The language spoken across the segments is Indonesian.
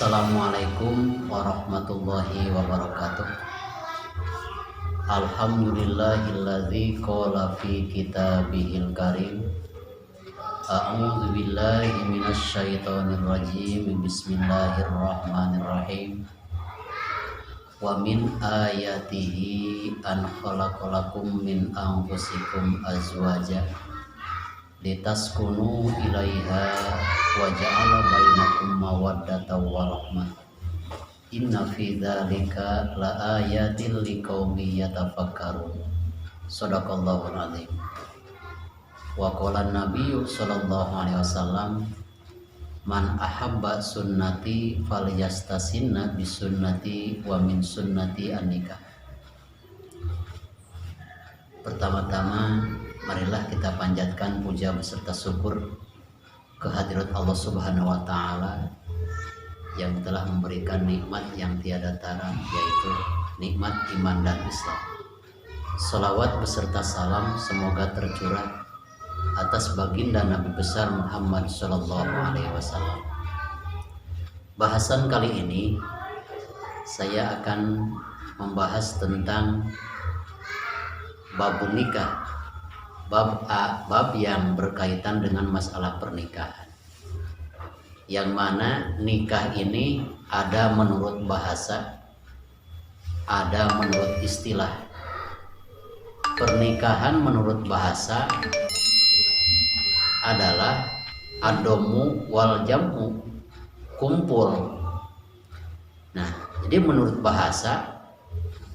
Assalamualaikum warahmatullahi wabarakatuh. Alhamdulillahilladzi qala fi kitabihil karim. A'udzu billahi minasyaitonir rajim. Bismillahirrahmanirrahim. Wa min ayatihi an khalaqalakum min anfusikum azwaja litaskunu ilaiha wa ja'ala bainakum mawaddatan wa rahmah. Inna fi dzalika laayatil liqaumin yatafakkarun. Shadaqallahul azim. Wa qala an-nabiyyu sallallahu alaihi wasallam, man ahabba sunnati falyastasinna bisunnati wa min sunnati an-nikah. Pertama-tama marilah kita panjatkan puja beserta syukur kehadirat Allah Subhanahu wa taala yang telah memberikan nikmat yang tiada tara, yaitu nikmat iman dan Islam. Salawat beserta salam semoga tercurah atas baginda Nabi besar Muhammad sallallahu alaihi wasallam. Bahasan kali ini saya akan membahas tentang bab nikah. Bab yang berkaitan dengan masalah pernikahan, yang mana nikah ini ada menurut bahasa, ada menurut istilah. Pernikahan menurut bahasa adalah adomu wal jam'u, kumpul. Nah, jadi menurut bahasa,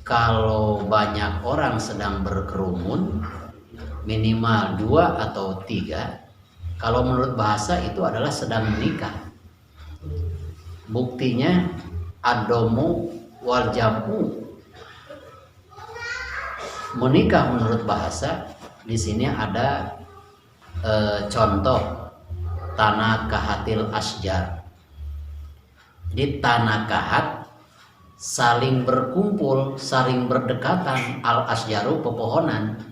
kalau banyak orang sedang berkerumun, minimal 2 atau 3, kalau menurut bahasa itu adalah sedang menikah. Buktinya adomu wal jam'u, menikah menurut bahasa. Di sini ada contoh tanah kahatil asjar. Di tanah kahat saling berkumpul, saling berdekatan. Al asjaru pepohonan.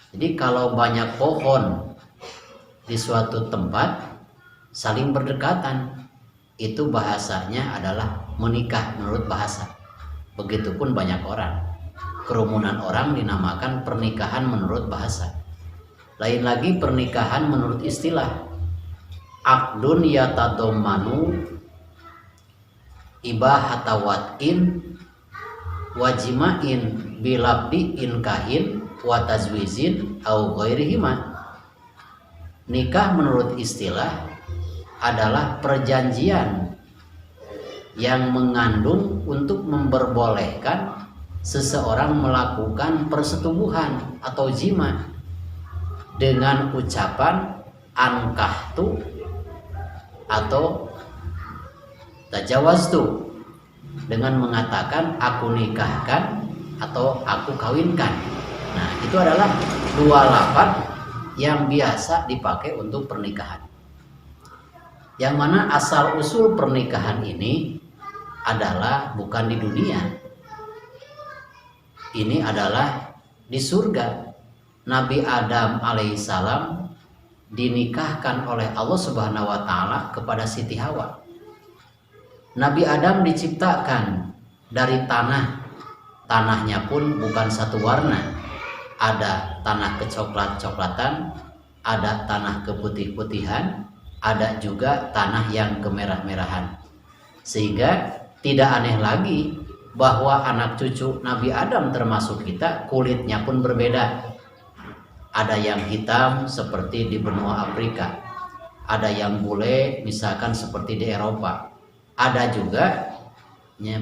Jadi kalau banyak pohon di suatu tempat saling berdekatan, itu bahasanya adalah menikah menurut bahasa. Begitupun banyak orang, kerumunan orang dinamakan pernikahan menurut bahasa. Lain lagi pernikahan menurut istilah. Aqdun yatadammanu ibahata wat'in wajimain bilabdi inkahin wa tazwijin au ghairihima. Nikah menurut istilah adalah perjanjian yang mengandung untuk memperbolehkan seseorang melakukan persetubuhan atau jima dengan ucapan ankahtu atau tajawaztu, dengan mengatakan aku nikahkan atau aku kawinkan. Nah, itu adalah 2 lafaz yang biasa dipakai untuk pernikahan. Yang mana asal usul pernikahan ini adalah bukan di dunia. Ini adalah di surga. Nabi Adam alaihissalam dinikahkan oleh Allah Subhanahu wa taala kepada Siti Hawa. Nabi Adam diciptakan dari tanah. Tanahnya pun bukan satu warna. Ada tanah kecoklat-coklatan, ada tanah keputih-putihan, ada juga tanah yang kemerah-merahan. Sehingga tidak aneh lagi bahwa anak cucu Nabi Adam termasuk kita kulitnya pun berbeda. Ada yang hitam seperti di benua Afrika, ada yang bule misalkan seperti di Eropa, ada juga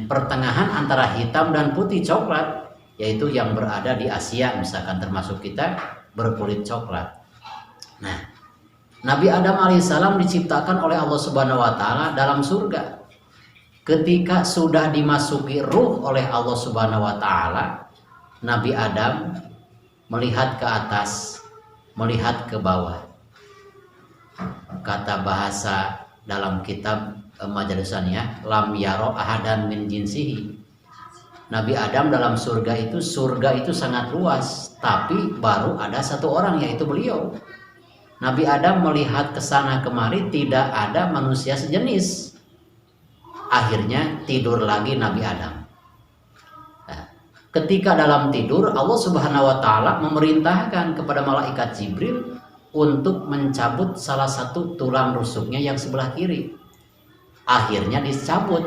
pertengahan antara hitam dan putih coklat, yaitu yang berada di Asia misalkan termasuk kita berkulit coklat. Nah, Nabi Adam alaihissalam diciptakan oleh Allah Subhanahu wa taala dalam surga. Ketika sudah dimasuki ruh oleh Allah Subhanahu wa taala, Nabi Adam melihat ke atas, melihat ke bawah. Kata bahasa dalam kitab Majalisannya, lam yaro ahadan min jinsihi. Nabi Adam dalam surga itu sangat luas, tapi baru ada satu orang, yaitu beliau. Nabi Adam melihat ke sana kemari, tidak ada manusia sejenis. Akhirnya tidur lagi Nabi Adam. Nah, ketika dalam tidur, Allah Subhanahu wa Ta'ala memerintahkan kepada malaikat Jibril untuk mencabut salah satu tulang rusuknya yang sebelah kiri. Akhirnya dicabut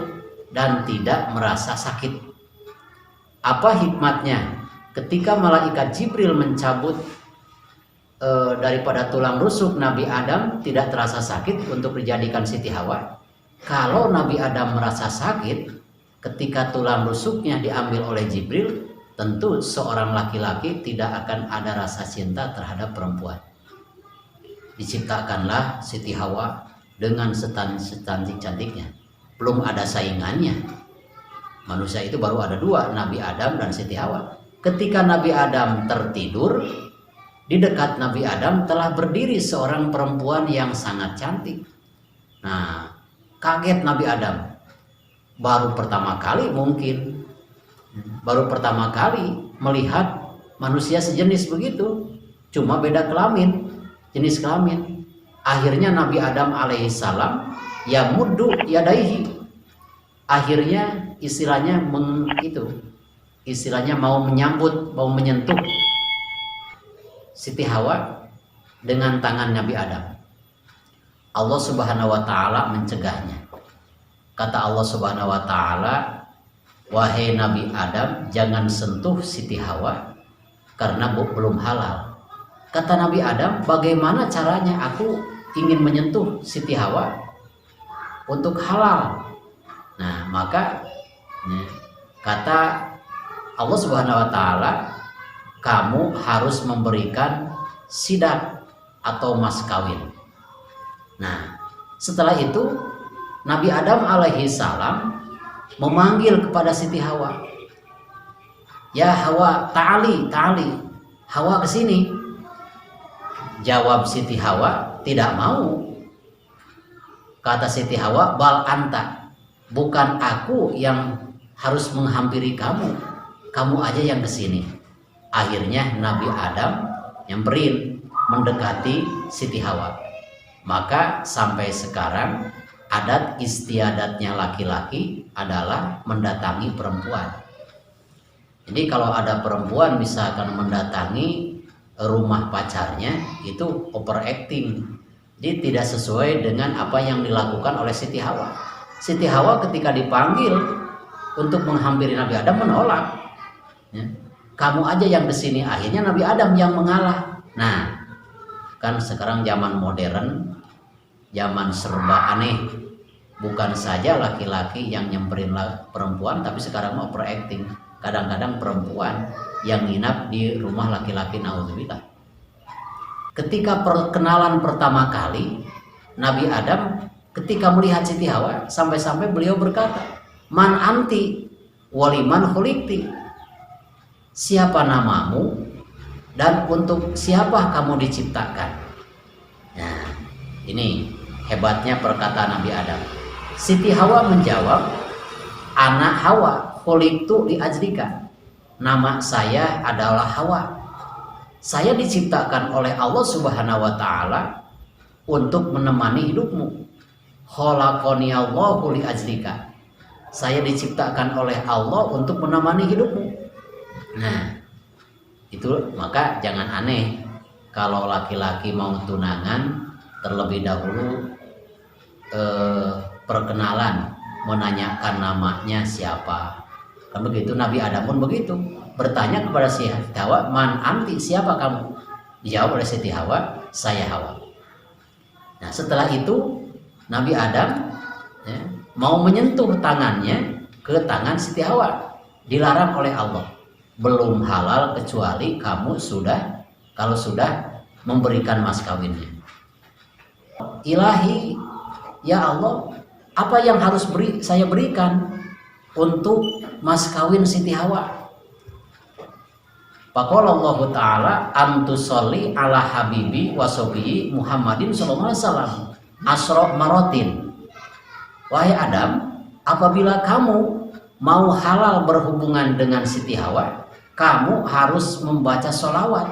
dan tidak merasa sakit. Apa hikmatnya? Ketika malaikat Jibril mencabut daripada tulang rusuk Nabi Adam, tidak terasa sakit untuk dijadikan Siti Hawa. Kalau Nabi Adam merasa sakit ketika tulang rusuknya diambil oleh Jibril, tentu seorang laki-laki tidak akan ada rasa cinta terhadap perempuan. Diciptakanlah Siti Hawa dengan secantik-cantiknya. Belum ada saingannya. Manusia itu baru ada dua, Nabi Adam dan Siti Hawa. Ketika Nabi Adam tertidur, di dekat Nabi Adam telah berdiri seorang perempuan yang sangat cantik. Nah, kaget Nabi Adam. Baru pertama kali melihat manusia sejenis begitu. Cuma beda kelamin, jenis kelamin. Akhirnya Nabi Adam alaihissalam yamuddu yadaihi. Akhirnya istilahnya mau menyambut, mau menyentuh Siti Hawa dengan tangan Nabi Adam. Allah Subhanahu wa Ta'ala mencegahnya. Kata Allah Subhanahu wa Ta'ala, wahai Nabi Adam, jangan sentuh Siti Hawa karena belum halal. Kata Nabi Adam, bagaimana caranya aku ingin menyentuh Siti Hawa untuk halal? Nah, maka kata Allah Subhanahu wa Ta'ala, kamu harus memberikan sidak atau mas kawin. Nah, setelah itu Nabi Adam alaihi salam memanggil kepada Siti Hawa. Ya Hawa, ta'ali. Hawa kesini. Jawab Siti Hawa, tidak mau. Kata Siti Hawa, bal anta. Bukan aku yang harus menghampiri kamu. Kamu aja yang kesini. Akhirnya Nabi Adam nyamperin, mendekati Siti Hawa. Maka sampai sekarang adat istiadatnya laki-laki adalah mendatangi perempuan. Jadi kalau ada perempuan misalkan mendatangi rumah pacarnya, itu overacting. Jadi tidak sesuai dengan apa yang dilakukan oleh Siti Hawa. Siti Hawa ketika dipanggil untuk menghampiri Nabi Adam menolak. Kamu aja yang kesini. Akhirnya Nabi Adam yang mengalah. Nah, kan sekarang zaman modern, zaman serba aneh. Bukan saja laki-laki yang nyamperin perempuan, tapi sekarang mau overacting. Kadang-kadang perempuan yang nginap di rumah laki-laki, naudzubillah. Ketika perkenalan pertama kali, Nabi Adam ketika melihat Siti Hawa, sampai-sampai beliau berkata, man anti waliman khuliqti. Siapa namamu dan untuk siapa kamu diciptakan? Nah, ini hebatnya perkataan Nabi Adam. Siti Hawa menjawab, anak Hawa khuliqtu li ajlika. Nama saya adalah Hawa. Saya diciptakan oleh Allah Subhanahu wa Ta'ala untuk menemani hidupmu. Khalaqani Allahu li ajlika. Saya diciptakan oleh Allah untuk menemani hidupmu. Nah, itu maka jangan aneh kalau laki-laki mau tunangan terlebih dahulu perkenalan, menanyakan namanya siapa. Kan begitu, Nabi Adam pun begitu, bertanya kepada Siti Hawa, man anti, siapa kamu? Dijawab oleh Siti Hawa, saya Hawa. Nah, setelah itu Nabi Adam mau menyentuh tangannya ke tangan Siti Hawa, dilarang oleh Allah. Belum halal kecuali kamu kalau sudah memberikan mas kawinnya. Ilahi, ya Allah, apa yang harus saya berikan untuk mas kawin Siti Hawa? Faqala Allah Ta'ala antusolli ala habibi wasobihi Muhammadin sallallahu alaihi wasallam asra marotin. Wahai Adam, apabila kamu mau halal berhubungan dengan Siti Hawa, kamu harus membaca sholawat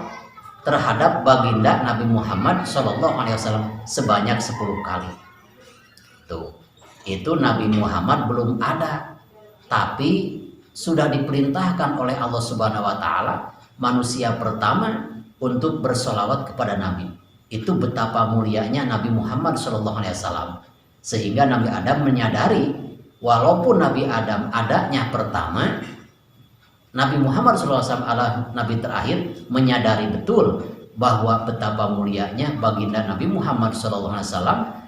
terhadap baginda Nabi Muhammad sallallahu alaihi wasallam sebanyak 10 kali. Tuh. itu Nabi Muhammad belum ada, tapi sudah diperintahkan oleh Allah Subhanahu wa taala manusia pertama untuk bersolawat kepada Nabi. Itu betapa mulianya Nabi Muhammad SAW, sehingga Nabi Adam menyadari walaupun Nabi Adam adanya pertama, Nabi Muhammad SAW adalah Nabi terakhir, menyadari betul bahwa betapa mulianya baginda Nabi Muhammad SAW,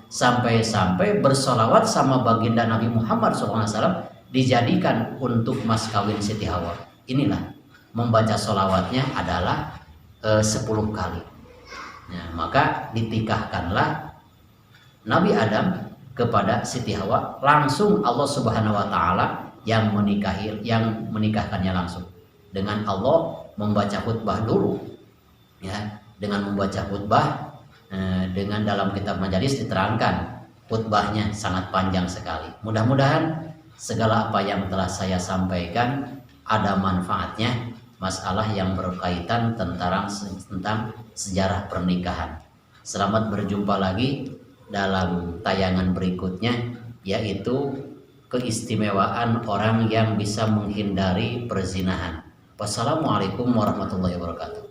sampai-sampai bersolawat sama baginda Nabi Muhammad SAW dijadikan untuk mas kawin Siti Hawa. Inilah membaca solawatnya adalah 10 kali. Nah, maka ditikahkanlah Nabi Adam kepada Siti Hawa, langsung Allah Subhanahu wa taala yang menikahkannya langsung. Dengan Allah membaca khutbah dulu, ya, dengan membaca khutbah, dengan dalam kitab majelis diterangkan khutbahnya sangat panjang sekali. Mudah-mudahan segala apa yang telah saya sampaikan ada manfaatnya, masalah yang berkaitan tentang sejarah pernikahan. Selamat berjumpa lagi dalam tayangan berikutnya, yaitu keistimewaan orang yang bisa menghindari perzinahan. Wassalamualaikum warahmatullahi wabarakatuh.